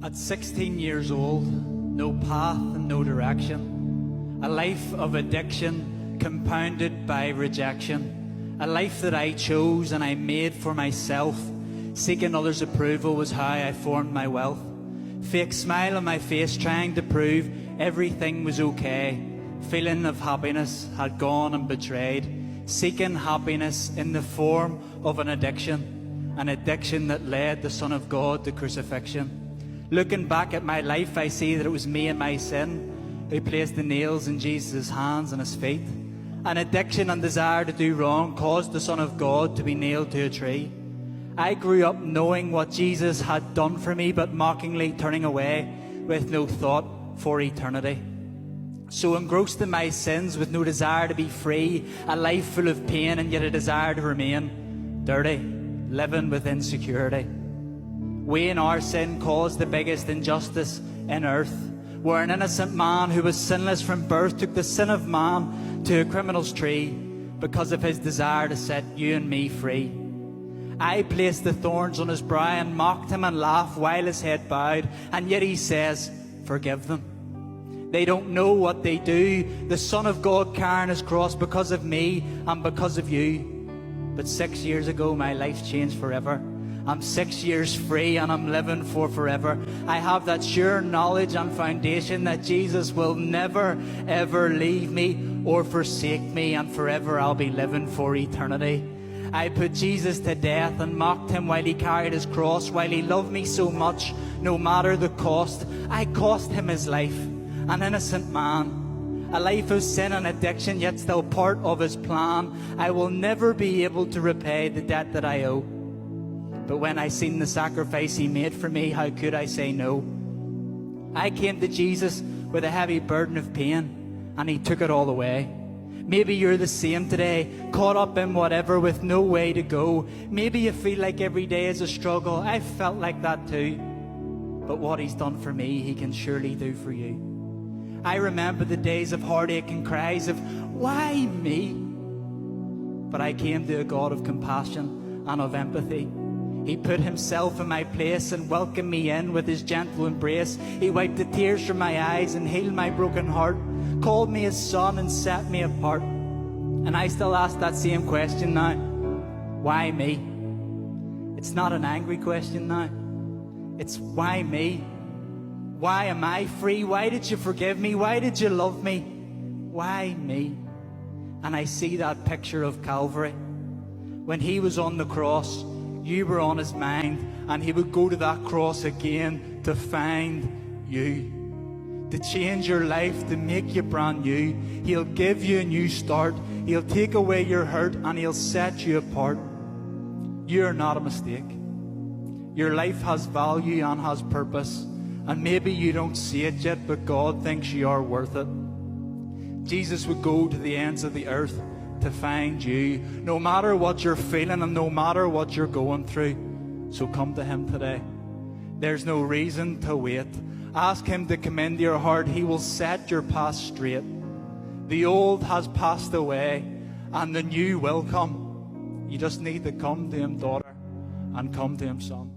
At 16 years old, no path and no direction. A life of addiction compounded by rejection. A life that I chose and I made for myself. Seeking others' approval was how I formed my wealth. Fake smile on my face trying to prove everything was okay. Feeling of happiness had gone and betrayed. Seeking happiness in the form of an addiction. An addiction that led the Son of God to crucifixion. Looking back at my life, I see that it was me and my sin who placed the nails in Jesus' hands and his feet. An addiction and desire to do wrong caused the Son of God to be nailed to a tree. I grew up knowing what Jesus had done for me, but mockingly turning away with no thought for eternity. So engrossed in my sins with no desire to be free, a life full of pain and yet a desire to remain dirty, living with insecurity. We in our sin caused the biggest injustice in earth, where an innocent man who was sinless from birth took the sin of man to a criminal's tree because of his desire to set you and me free. I placed the thorns on his brow and mocked him and laughed while his head bowed, and yet he says, forgive them. They don't know what they do. The Son of God carrying his cross because of me and because of you. But 6 years ago my life changed forever. I'm 6 years free and I'm living for forever. I have that sure knowledge and foundation that Jesus will never ever leave me or forsake me, and forever I'll be living for eternity. I put Jesus to death and mocked him while he carried his cross, while he loved me so much, no matter the cost. I cost him his life, an innocent man, a life of sin and addiction, yet still part of his plan. I will never be able to repay the debt that I owe. But when I seen the sacrifice he made for me, how could I say no? I came to Jesus with a heavy burden of pain, and he took it all away. Maybe you're the same today, caught up in whatever with no way to go. Maybe you feel like every day is a struggle. I felt like that too. But what he's done for me, he can surely do for you. I remember the days of heartache and cries of, why me? But I came to a God of compassion and of empathy. He put himself in my place and welcomed me in with his gentle embrace. He wiped the tears from my eyes and healed my broken heart, called me his son and set me apart. And I still ask that same question now. Why me? It's not an angry question now. It's why me? Why am I free? Why did you forgive me? Why did you love me? Why me? And I see that picture of Calvary. When he was on the cross, you were on his mind, and he would go to that cross again to find you, to change your life, to make you brand new. He'll give you a new start. He'll take away your hurt and he'll set you apart. You're not a mistake. Your life has value and has purpose, and maybe you don't see it yet, but God thinks you are worth it. Jesus would go to the ends of the earth to find you, no matter what you're feeling and no matter what you're going through. So come to him today. There's no reason to wait. Ask him to come into your heart. He will set your path straight. The old has passed away and the new will come. You just need to come to him, daughter, and come to him, son.